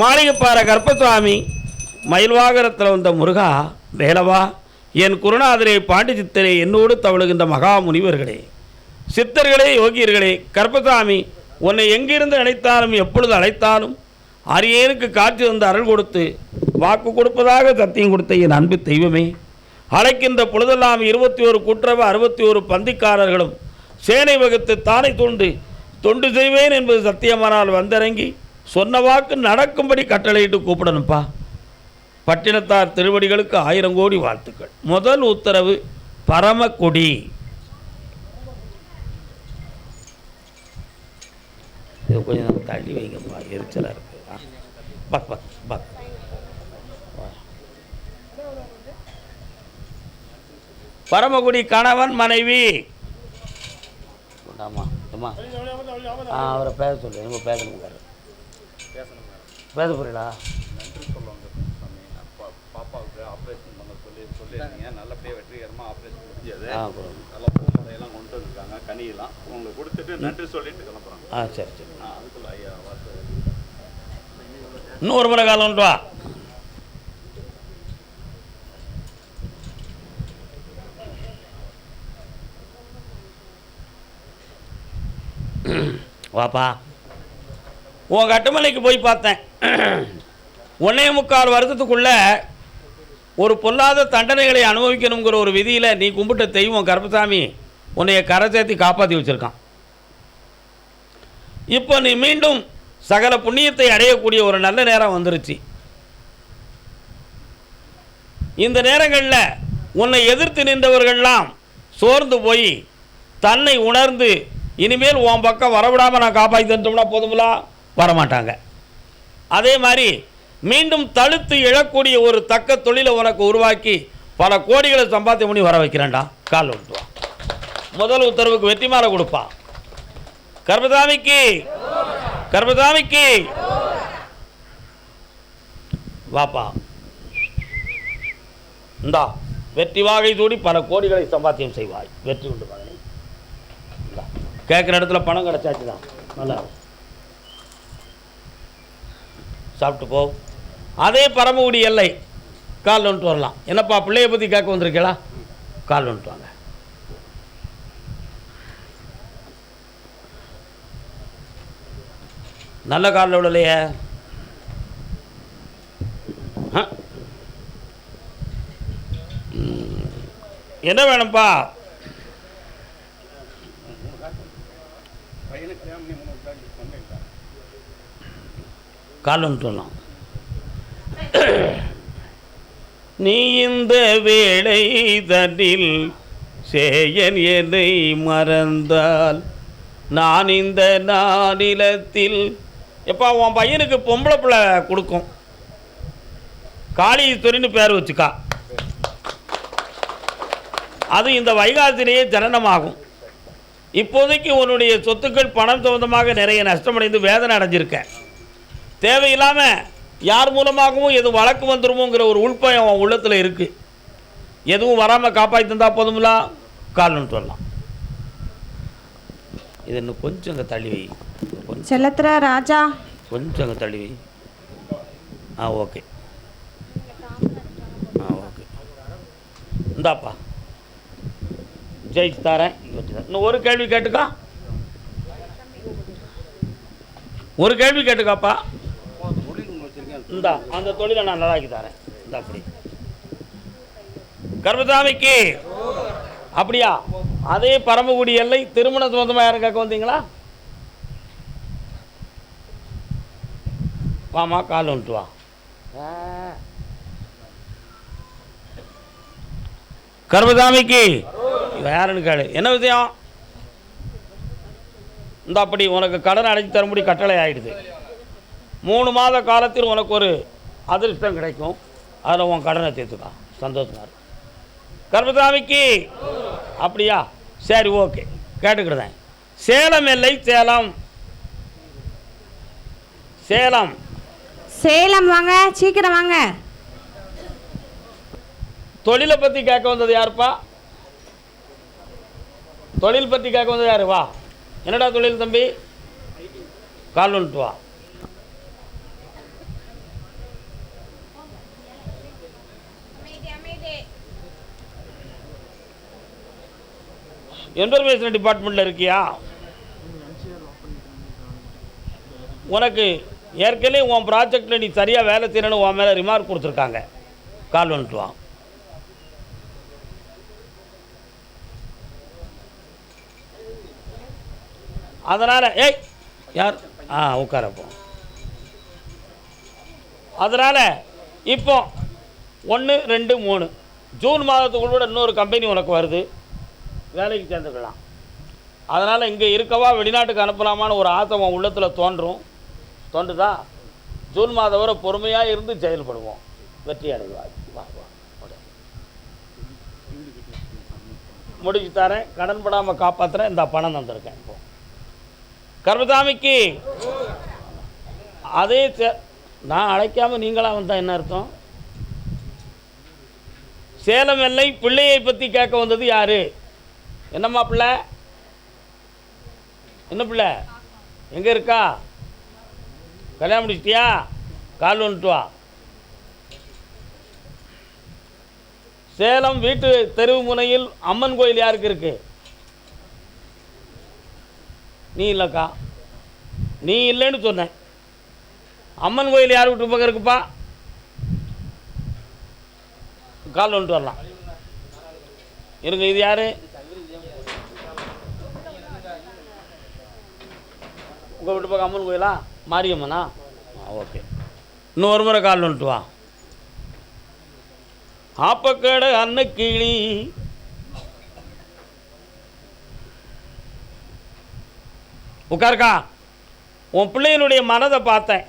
மாளிகைப்பாறை கற்பசுவாமி மயில்வாகரத்தில் வந்த முருகா வேலவா என் குருநாதரே பாண்டி சித்தரே என்னோடு தவழுகின்ற மகா முனிவர்களே சித்தர்களே யோகியர்களே கற்பசுவாமி உன்னை எங்கிருந்து அழைத்தாலும் எப்பொழுது அழைத்தாலும் அரியனுக்கு காட்சி வந்து அருள் கொடுத்து வாக்கு கொடுப்பதாக சத்தியம் கொடுத்த என் அன்பு தெய்வமே அழைக்கின்ற பொழுதெல்லாம் 21 கூட்டுறவு 61 பந்திக்காரர்களும் சேனை வகுத்து தானை தொண்டு செய்வேன் என்பது சத்தியமானால் வந்திறங்கி சொன்ன வாக்கு நடக்கும்படி கட்டளையிட்டு கூப்பிடணும்ப்பா. பட்டினத்தார் திருவடிகளுக்கு 1000 கோடி வாழ்த்துக்கள். முதல் உத்தரவு பரமக்குடி. இது கொஞ்சம் தள்ளி வைங்கப்பா, எரிச்சலாக இருக்கு. Buck buck buck. பரமக்குடி கணவன் மனைவி. ஆமாம் அம்மா அவரை பேச சொல்லு. நம்ம பேசணுங்காரு பேச போறீங்களா? நன்றி சொல்லுவாங்க பாப்பாவுக்கு ஆப்ரேஷன் பண்ண சொல்லியிருந்தீங்க. நல்லபடியாக வெற்றிகரமாக ஆப்ரேஷன் முடிஞ்சது. நல்லா பூமுறையெல்லாம் கொண்டு வந்துருக்காங்க. கனியெல்லாம் உங்களுக்கு கொடுத்துட்டு நன்றி சொல்லிட்டு கிளம்புறாங்க. சரி சரி. அதுக்குள்ள ஐயா வார்த்தை இன்னொரு முறை காலம் வா. வாப்பா, உன் கட்டுமலைக்கு போய் பார்த்தேன். 1.25 வருஷத்துக்குள்ள ஒரு பொல்லாத தண்டனைகளை அனுபவிக்கணுங்கிற ஒரு விதியில் நீ கும்பிட்ட தெய்வம் கருப்பசாமி உன்னைய கரை சேர்த்தி காப்பாற்றி வச்சுருக்கான். இப்போ நீ மீண்டும் சகல புண்ணியத்தை அடையக்கூடிய ஒரு நல்ல நேரம் வந்துருச்சு. இந்த நேரங்களில் உன்னை எதிர்த்து நின்றவர்கள்லாம் சோர்ந்து போய் தன்னை உணர்ந்து இனிமேல் உன் பக்கம் வரவிடாமல் நான் காப்பாற்றி தந்தோம்னா போதுங்களா, வரமாட்டாங்க. அதே மாதிரி மீண்டும் தடுத்து எழக்கூடிய ஒரு தக்க தொழிலை உனக்கு உருவாக்கி பல கோடிகளை சம்பாத்தியம் பண்ணி வர வைக்கிறேன்டா. கால் விட்டுவா. முதல் உத்தரவுக்கு வெற்றி மாலை கொடுப்பா. கர்மசாமிக்கு கர்மசாமிக்கு வாப்பா. இந்தா வெற்றி வாகை சூடி பல கோடிகளை சம்பாத்தியம் செய்வாய். வெற்றி உண்டு மகனே. கேட்குற இடத்துல பணம் கிடச்சாச்சு தான். நல்லா சாப்பிட்டு போ. அதே பரமக்குடி எல்லை கால் வந்துட்டு வரலாம். என்னப்பா பிள்ளைய பற்றி கேட்க வந்திருக்கீங்களா? கால் வந்துட்டு வாங்க. நல்ல காலில் விடலையே. என்ன வேணும்ப்பா? கால் வந்துட்டு வரலாம். நீ இந்த வேளை தன்னில் சேயன் என்னை மறந்தால் நான் இந்த நானிலத்தில். எப்பா உன் பையனுக்கு பொம்பளை பிள்ளை கொடுக்கும். காளீஸ்வரின்னு பேர் வச்சுக்கா. அது இந்த வைகாசிலேயே ஜனனமாகும். இப்போதைக்கு உன்னுடைய சொத்துக்கள் பணம் சம்பந்தமாக நிறைய நஷ்டமடைந்து வேதனை அடைஞ்சிருக்க. தேவையில்லாமல் யார் மூலமாகவும் எதுவும் வழக்கு வந்துருமோங்கிற ஒரு உள்பயம் அவன் உள்ளத்தில் இருக்குது. எதுவும் வராமல் காப்பாற்றி தந்தால் போதுங்களா, கால்னு சொல்லலாம். இது இன்னும் கொஞ்சம் அங்கே தள்ளி வை. செல்லத்திர ராஜா கொஞ்சம் அங்கே தள்ளி வை. Okay okay. இந்தாப்பா ஜெயிச்சு தரேன். இன்னும் ஒரு கேள்வி கேட்டுக்கா. ஒரு கேள்வி கேட்டுக்காப்பா. இந்தா அந்த தொழிலை நான் நல்லாக்கி தரேன். இந்த அப்படி கர்மசாமிக்கு அப்படியா? அதே பரமக்குடி எல்லை திருமண சம்பந்தமாக யாரும் கேட்க வந்தீங்களா? வாமா கால் வந்துட்டு வா. கர்மசாமிக்கு யாருன்னு கேளு. என்ன விஷயம்? இந்த அப்படி உனக்கு கடன் அடைச்சி தரும்படி கட்டளை ஆகிடுது. 3 மாத காலத்தில் உனக்கு ஒரு அதிர்ஷ்டம் கிடைக்கும். அதில் உன் கடனை தீர்த்துக்கா. சந்தோஷமா இருக்கு. கர்மசாமிக்கு அப்படியா? சரி ஓகே கேட்டுக்கிடுதேன். சேலம் எல்லை சேலம். சேலம் சேலம் வாங்க, சீக்கிரம் வாங்க. தொழிலை பற்றி கேட்க வந்தது யாருப்பா? தொழில் பற்றி கேட்க வந்தது யாரு? வா. என்னடா தொழில் தம்பி? கால் வந்துட்டு வா. இன்ஃபர்மேஷன் டிபார்ட்மெண்ட்டில் இருக்கியா? உனக்கு ஏற்கனவே உன் ப்ராஜெக்டில் நீ சரியாக வேலை செய்யணும்னு உன் மேலே ரிமார்க் கொடுத்துருக்காங்க. கால் வந்துட்டு வா. அதனால் யார் உட்காரப்போ. அதனால் இப்போ 1, 2, 3 ஜூன் மாதத்துக்குள்ள இன்னொரு கம்பெனி உனக்கு வருது, வேலைக்கு சேர்ந்துக்கலாம். அதனால் இங்கே இருக்கவா வெளிநாட்டுக்கு அனுப்பலாமான்னு ஒரு ஆசை உன் உள்ளத்தில் தோன்றுதா? ஜூன் மாதம் வரை பொறுமையாக இருந்து செயல்படுவோம், வெற்றி அடைவாய். வா வா முடிச்சு தரேன், கடன் படாமல் காப்பாற்றுறேன். இந்த பணம் தந்திருக்கேன். இப்போ கர்மசாமிக்கு அதே நான் அழைக்காமல் நீங்களாக வந்தால் என்ன அர்த்தம்? சேலம் எல்லை பிள்ளையை பற்றி கேட்க வந்தது யார்? என்னம்மா பிள்ளை? என்ன பிள்ளை? எங்கே இருக்கா? கல்யாணம் முடிச்சிட்டியா? கால் வந்துட்டு வா. சேலம் வீட்டு தெருவு முனையில் அம்மன் கோயில் யாருக்கு இருக்கு? நீ இல்லைக்கா, நீ இல்லைன்னு சொன்னேன். அம்மன் கோயில் யார் வீட்டு பக்கம் இருக்குப்பா? கால் வந்துட்டு வரலாம். இருங்க, இது யாரு? உங்கள் வீட்டு பக்கம் அம்மன் கோயிலா? மாரியம்மனா? ஓகே, இன்னும் ஒரு முறை கால் வந்துட்டு வா. ஆப்பக்கடை அன்னக்கிளி உட்காருக்கா. உன் பிள்ளையினுடைய மனதை பார்த்தேன்.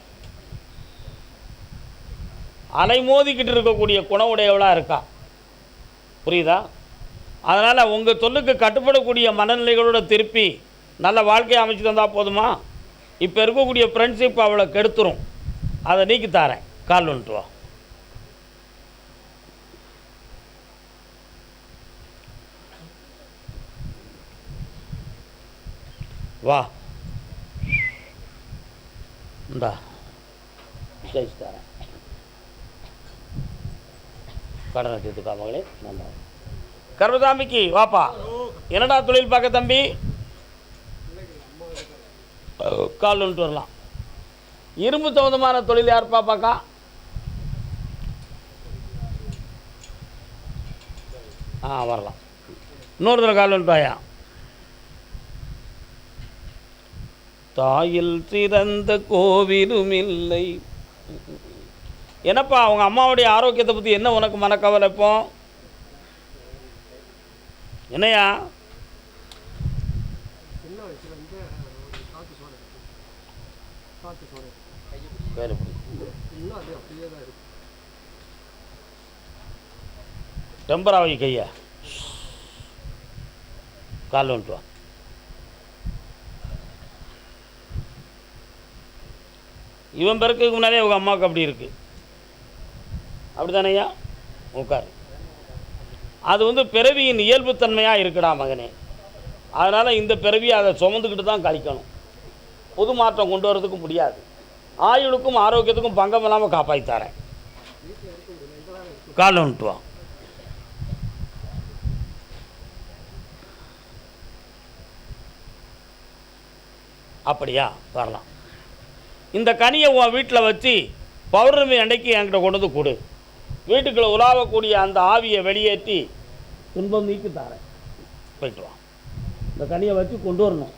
அலை மோதிக்கிட்டு இருக்கக்கூடிய குணவுடையவளாக இருக்கா, புரியுதா? அதனால் உங்கள் சொல்லுக்கு கட்டுப்படக்கூடிய மனநிலைகளோட திருப்பி நல்ல வாழ்க்கையை அமைச்சு தந்தால் போதுமா? இப்போ இருக்கக்கூடிய ஃப்ரெண்ட்ஷிப் அவளை கெடுத்துரும். அதை நீக்கி தாரேன். கால் வந்துட்டு வா. வா இந்தா விசாரிச்சு தரேன். கடனை தீர்த்துக்கா மகளே. நல்லா கர்மசாமிக்கு வாப்பா. என்னடா தொழில் பார்க்க தம்பி? கால் வந்துட்டு வரலாம். இரும்பு சம்பந்தமான தொழில் யார் பாப்பாக்கா? வரலாம். இன்னொரு தடவை கால் வந்துட்டு வாயா. தாயில் சிறந்த கோவிலும் இல்லை. என்னப்பா அவங்க அம்மாவுடைய ஆரோக்கியத்தை பற்றி என்ன உனக்கு மனக்கவலை? இப்போ என்னையா? டெம்பராவை கையா. கால் வந்துட்டு வா. இவன் பிறக்கிறதுக்கு முன்னாலே உங்கள் அம்மாவுக்கு அப்படி இருக்குது, அப்படி தானேயா? உட்கார். அது பிறவியின் இயல்புத்தன்மையாக இருக்குடா மகனே. அதனால் இந்த பிறவியை அதை சுமந்துக்கிட்டு தான் கழிக்கணும். புது மாற்றம் கொண்டு வரதுக்கு முடியாது. ஆயுளுக்கும் ஆரோக்கியத்துக்கும் பங்கம் இல்லாமல் காப்பாற்றித்தாரேன். கால் வந்துட்டு வா. அப்படியா? வரலாம். இந்த கனியை உன் வீட்டில் வச்சு பௌர்ணமி அன்னைக்கு என்கிட்ட கொண்டு வந்து கொடு. வீட்டுக்குள்ளே உலாவக்கூடிய அந்த ஆவியை வெளியேற்றி துன்பம் நீக்கி தாரேன். போயிட்டு வா. இந்த கனியை வச்சு கொண்டு வரணும்.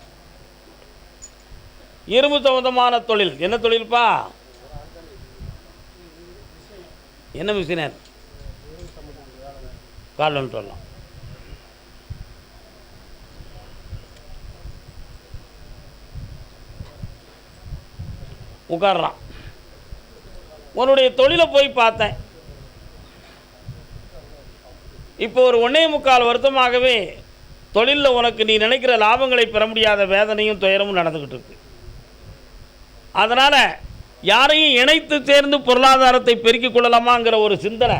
இரும்பு சம்பந்தமான தொழில். என்ன தொழில்ப்பா? என்ன மிஷினர்? கால் வந்துட்டு வரலாம். உட்கார்றான். உன்னுடைய தொழிலை போய் பார்த்தேன். இப்போ ஒரு 1.25 வருஷமாகவே தொழிலில் உனக்கு நீ நினைக்கிற லாபங்களை பெற முடியாத வேதனையும் துயரமும் நடந்துக்கிட்டு இருக்கு. அதனால் யாரையும் இணைத்து சேர்ந்து பொருளாதாரத்தை பெருக்கிக் கொள்ளலாமாங்கிற ஒரு சிந்தனை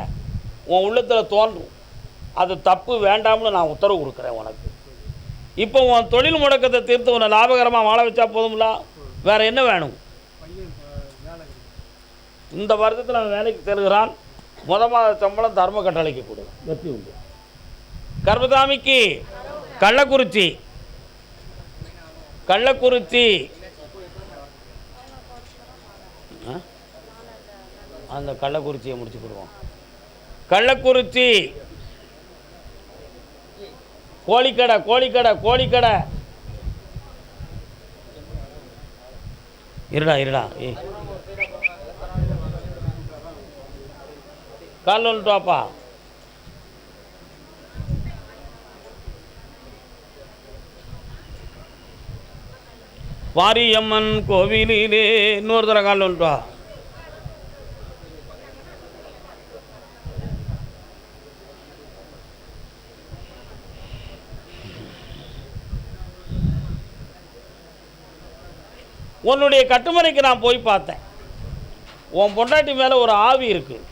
உன் உள்ளத்தில் தோன்றும். அது தப்பு, வேண்டாம்னு நான் உத்தரவு கொடுக்குறேன் உனக்கு. இப்போ உன் தொழில் முடக்கத்தை தீர்த்து உன்னை லாபகரமாக வாழ வச்சா போதும்ல, வேறு என்ன வேணும்? இந்த வருடத்தில் அவன் வேலைக்கு செல்கிறான். மாத சம்பளம் தர்ம கட்டளைக்கு கொடு, வெற்றி உண்டு. கர்மசாமிக்கு கள்ளக்குறிச்சி கள்ளக்குறிச்சி அந்த கள்ளக்குறிச்சியை முடிச்சுக்கிடுவோம். கள்ளக்குறிச்சி கோழிக்கடை கோழிக்கடை கோழிக்கடை இருடா இருடா கால் வந்துட்டாப்பா. மாரியம்மன் கோவிலிலே இன்னொரு தடவை கால் வந்துட்டா. உன்னுடைய கட்டுமனைக்கு நான் போய் பார்த்தேன். உன் பொண்டாட்டி மேலே ஒரு ஆவி இருக்குது.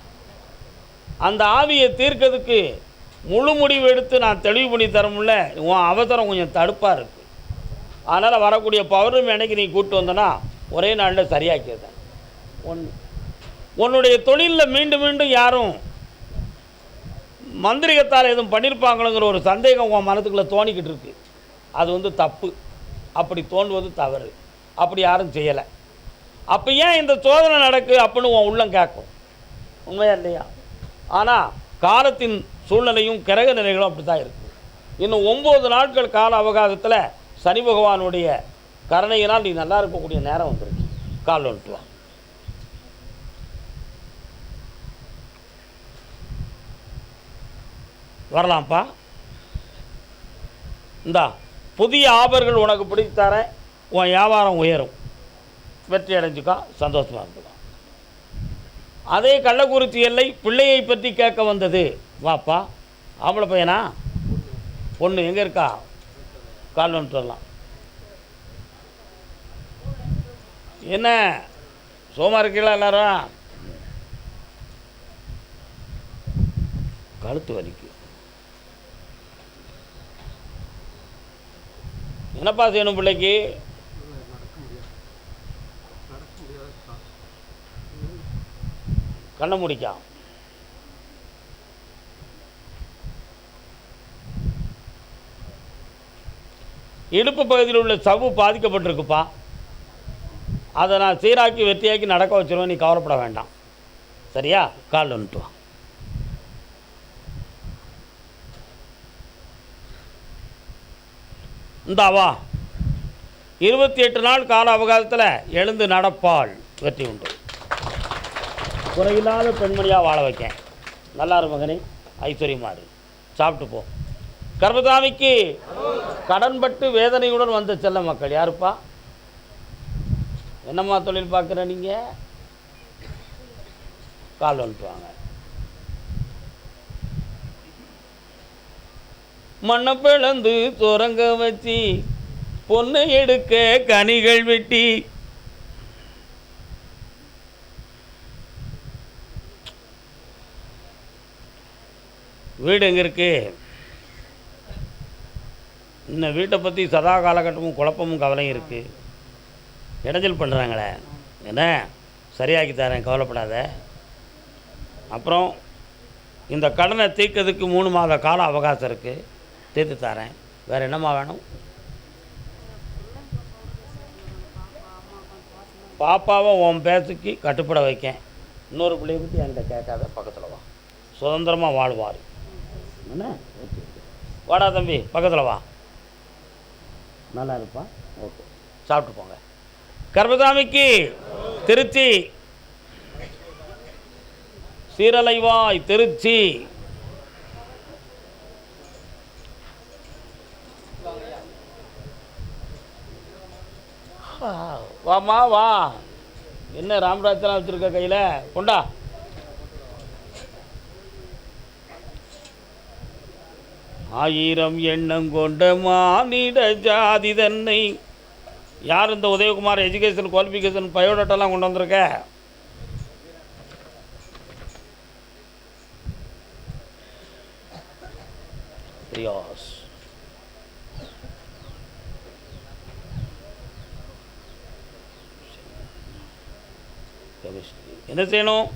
அந்த ஆவியை தீர்க்கிறதுக்கு முழு முடிவு எடுத்து நான் தெளிவு பண்ணி தரமுல்ல. உன் அவசரம் கொஞ்சம் தடுப்பாக இருக்குது. அதனால் வரக்கூடிய பௌர்ணமி அன்னைக்கு நீ கூப்பிட்டு வந்தனா ஒரே நாளில் சரியாக்கிடுறேன். உன்னுடைய தொழிலில் மீண்டும் மீண்டும் யாரும் மந்திரிகத்தால் எதுவும் பண்ணியிருப்பாங்களோங்கிற ஒரு சந்தேகம் உன் மனத்துக்குள்ளே தோணிக்கிட்டு இருக்கு. அது தப்பு. அப்படி தோன்றுவது தவறு. அப்படி யாரும் செய்யலை. அப்போ ஏன் இந்த சோதனை நடக்கு அப்படின்னு உன் உள்ளம் கேட்கும். உண்மையா இல்லையா? ஆனால் காலத்தின் சூழ்நிலையும் கிரக நிலைகளும் அப்படி தான் இருக்குது. இன்னும் 9 நாட்கள் கால அவகாசத்தில் சனி பகவானுடைய கருணையினால் நீ நல்லா இருக்கக்கூடிய நேரம் வந்துருக்கு. கால் வந்துட்டு வா. வரலாம்ப்பா. இந்தா புதிய ஆபர்கள் உனக்கு பிடித்து தரேன். உன் வியாபாரம் உயரும். வெற்றி அடைஞ்சுக்கா, சந்தோஷமாக இருந்துக்கா. அதே கள்ளக்குறிச்சி எல்லை பிள்ளையை பற்றி கேட்க வந்தது. வாப்பா. ஆம்பளை பையனா? பொண்ணு எங்கே இருக்கா? கால் வந்துட்டு வரலாம். என்ன சோமா இருக்கீங்களா எல்லாரும்? கழுத்து வலிக்கு என்னப்பா செய்யணும் பிள்ளைக்கு? கண்ணை முடிக்கா. இடுப்பு பகுதியில் உள்ள சவ்வு பாதிக்கப்பட்டிருக்குப்பா. அதை நான் சீராக்கி வெற்றியாக்கி நடக்க வச்சிருவேன். நீ கவலைப்பட வேண்டாம். சரியா? கால் வந்துட்டு வா. இந்தாவா. 28 நாள் கால அவகாசத்தில் எழுந்து நடப்பாள். வெற்றி உண்டு. குறையில்லாத பெண்மணியாக வாழ வைக்கேன். நல்லாரு மகனே, ஐஸ்வர்யமாறு. சாப்பிட்டு போ. கர்மசாமிக்கு கடன்பட்டு வேதனையுடன் வந்த செல்ல மக்கள் யாருப்பா? என்னம்மா தொழில் பார்க்குற நீங்கள்? கால் வந்துட்டு வாங்க. மண்ணை பிளந்து துறங்க வச்சு பொண்ணை எடுக்க கனிகள் வெட்டி வீடு எங்கே இருக்குது? இந்த வீட்டை பற்றி சதா காலகட்டமும் குழப்பமும் கவலையும் இருக்குது. இடைஞ்சல் பண்ணுறாங்களே. என்ன சரியாக்கி தரேன், கவலைப்படாத. அப்புறம் இந்த கடனை தீர்க்கிறதுக்கு 3 மாத கால அவகாசம் இருக்குது. தீர்த்து தரேன். வேறு என்னம்மா வேணும்? பாப்பாவை உன் பேசுக்கு கட்டுப்பட வைக்கேன். இன்னொரு பிள்ளைய பற்றி என்கிட்ட கேட்காத. பக்கத்தில் வா. சுதந்திரமாக வாழ்வார். என்ன? வாடா தம்பி, பக்கத்தில் வா. நல்லா இருப்பா. ஓகே, சாப்பிட்டு போங்க. கர்மசாமிக்கு திருச்சி சீரலைவாய் திருச்சி. வாமா வா. என்ன ராமராஜெலாம் வச்சுருக்க கையில்? கொண்டா. ஆயிரம் எண்ணம் கொண்ட மானிட ஜாதி தன்னை. யார் இந்த உதயகுமார் எஜுகேஷன் குவாலிஃபிகேஷன் பயோடேட்டாலாம் கொண்டு வந்திருக்க? பிரியாஸ் என்ன செய்யணும்?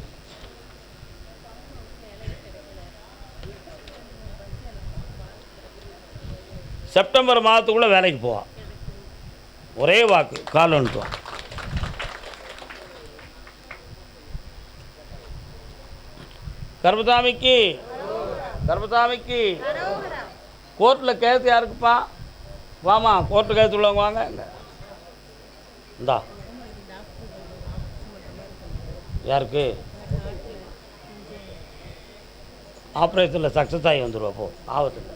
செப்டம்பர் மாதத்துக்குள்ளே வேலைக்கு போவா. ஒரே வாக்கு, கால் வந்துட்டு. கர்மசாமிக்கு கர்மசாமிக்கு. கோர்ட்டில் கேஸ் யாருக்குப்பா? வாமா, கோர்ட்டு கேஸ் உள்ளவங்க வாங்க. இந்தா யாருக்கு? ஆப்ரேஷனில் சக்ஸஸ் ஆகி வந்துடுவா. போ, ஆபத்தில்.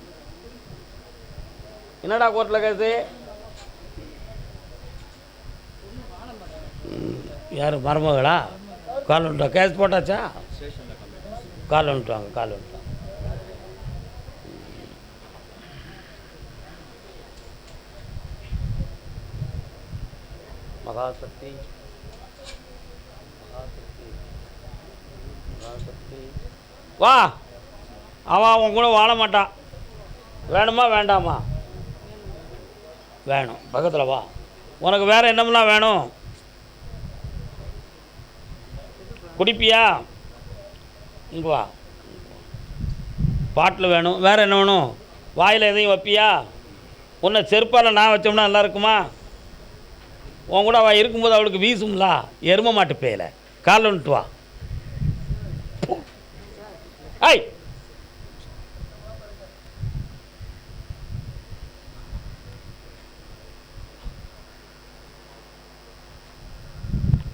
என்னடா கோர்ட்டில் கேஸு? யார் மருமகளா? கால் வந்துட்டா. கேஸ் போட்டாச்சா? கால் வந்துட்டுவாங்க, கால் வந்துட்டாங்க. மகாசக்தி வா. அவன் அவன் கூட வாழ மாட்டான். வேணுமா வேண்டாமா? வேணும். பக்கத்தில் வா. உனக்கு வேறு என்னமெல்லாம் வேணும்? குடிப்பியா? இங்கே வா. பாட்டில் வேணும். வேறு என்ன வேணும்? வாயில் எதையும் வைப்பியா? உன்னை செருப்பால் நான் வச்சோம்னா நல்லா இருக்குமா? உன் கூட அவள் இருக்கும்போது அவளுக்கு வீசும்லா எரும மாட்டு பேயில. கால் வந்துட்டு வா. ஐய்,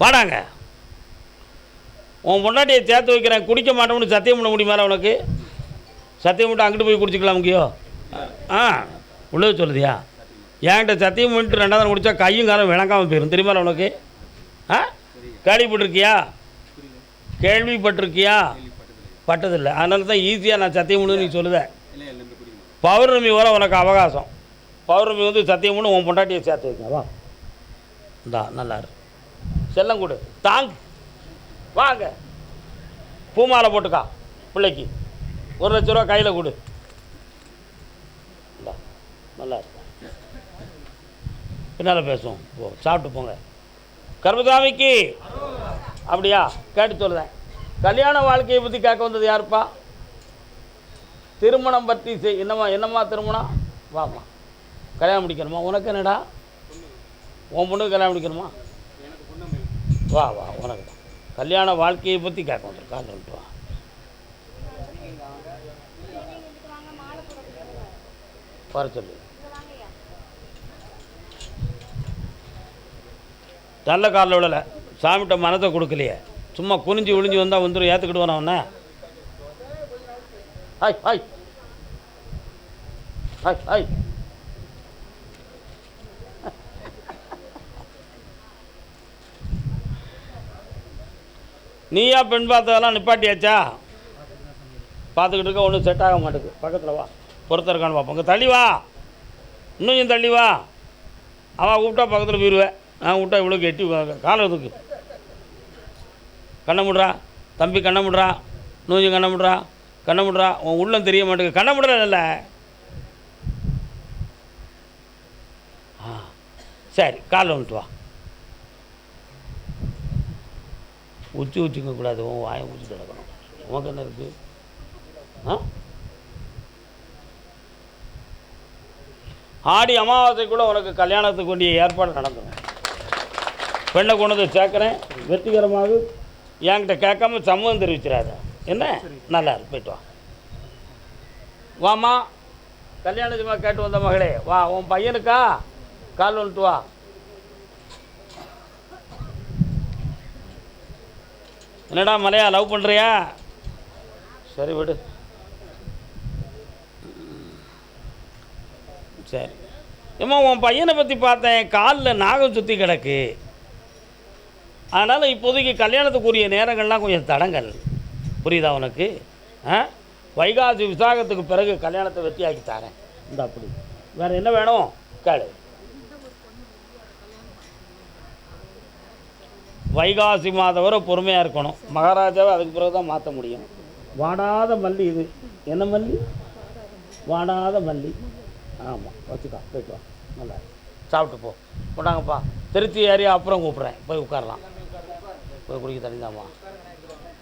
வாடாங்க. உன் பொண்டாட்டியை சேர்த்து வைக்கிறேன். குடிக்க மாட்டோம்னு சத்தியம் பண்ண முடியுமா உனக்கு? சத்தியம் மட்டும் அங்கிட்டு போய் குடிச்சிக்கலாம் முக்கியம். உள்ளது சொல்லுதியா? என்கிட்ட சத்தியம் பண்ணிட்டு 2வது குடித்தா கையும் காலம் விளங்காமல் போயிடும். தெரியுமா உனக்கு? கேள்விப்பட்டிருக்கியா? கேள்விப்பட்டிருக்கியா? பட்டதில்லை. அதனால தான் ஈஸியாக நான் சத்தியம் பண்ணு நீ சொல்லுதேன். பௌர்ணமி வர உனக்கு அவகாசம். பௌர்ணமி வந்து சத்தியம் பண்ணு உன் பொண்டாட்டியை சேர்த்து வைக்க. வா, இந்தா நல்லா இரு. செல்லம் கொடு. தாங்க வாங்க. பூமாலை போட்டுக்கா பிள்ளைக்கு. 1 லட்ச ரூபா கையில் கொடு. இந்தா நல்லா இருக்கு. பின்னால் பேசுவோம். போ, சாப்பிட்டு போங்க. கர்மசாமிக்கு. அப்படியா? கேட்டு சொல்லுதேன். கல்யாண வாழ்க்கையை பற்றி கேட்க வந்தது யாருப்பா? திருமணம் பற்றி என்னம்மா திருமணம்? வாமா. கல்யாணம் முடிக்கணுமா? உனக்கு என்னடா? உன் பொண்ணுக்கு கல்யாணம் முடிக்கணுமா? வா வா, உனக்கு தான். கல்யாண வாழ்க்கையை பற்றி கேட்க வந்துரு. கால் வந்துட்டு வா. வர சொல்லு. நல்ல காலில் விழலை. சாமிகிட்ட மனத்தை கொடுக்கலையே. சும்மா குனிஞ்சு விழிஞ்சு வந்தால் வந்துடும். ஏற்றுக்கிட்டு அவனை. Hi hi hi hi. நீயா பெண் பார்த்ததெல்லாம் நிப்பாட்டியாச்சா? பார்த்துக்கிட்டு இருக்க. ஒன்றும் செட் ஆக மாட்டேங்குது. பக்கத்தில் வா. பொறுத்த இருக்கான்னு பார்ப்போம். இங்கே தள்ளி வா. இன்னும் தள்ளி வா. அவன் கூப்பிட்டா பக்கத்தில் போயிடுவேன். நான் கூப்பிட்டா இவ்வளோ எட்டி காலம் இதுக்கு. கண்ணை முடுறா தம்பி. கண்ணை முடுறா. நூஞ்சி கண்ணை முடுறா. கண்ணை முடுறா. உன் உள்ளம் தெரிய மாட்டேங்குது. கண்ணை முடுறல. சரி, காலில் வந்துட்டு வா. உச்சிக்க கூடாது. உன் வாயை ஊற்றி கிடக்கணும். உனக்கு என்ன இருக்குது? ஆடி அமாவாசைக்குள்ளே உனக்கு கல்யாணத்துக்கு வேண்டிய ஏற்பாடு நடந்துடும். பெண்ணை கொண்டு வந்து சேர்க்குறேன். வெற்றிகரமாக என்கிட்ட கேட்காம சம்மதம் தெரிவிச்சிடாத. என்ன? நல்லா இருக்கு. போய்ட்டு வா. வாம்மா. கல்யாணத்துமா கேட்டு வந்த மகளே வா. உன் பையனுக்கா? கால் வந்துட்டு வா. என்னடா மலையா, லவ் பண்ணுறியா? சரி விடு. சரி. ஏம்மா, உன் பையனை பற்றி பார்த்தேன். காலில் நாகம் சுற்றி கிடக்கு. அதனால் இப்போதைக்கு கல்யாணத்துக்குரிய நேரங்கள்லாம் கொஞ்சம் தடங்கள். புரியுதா உனக்கு? வைகாசி விசாகத்துக்கு பிறகு கல்யாணத்தை வெற்றியாக்கி தரேன். இந்த அப்படி வேறு என்ன வேணும் கேளு. வைகாசி மாதம் வரை பொறுமையாக இருக்கணும். மகாராஜாவை அதுக்கு பிறகு தான் மாற்ற முடியும். வாடாத மல்லி இது. என்ன மல்லி? வாடாத மல்லி. ஆமாம், வச்சுக்கா. போய்ட்டு வா. நல்லா சாப்பிட்டு போ. போட்டாங்கப்பா. திருச்சி ஏரியா அப்புறம் கூப்பிட்றேன். போய் உட்காரலாம். போய் குடிக்க தண்ணி தான்மா.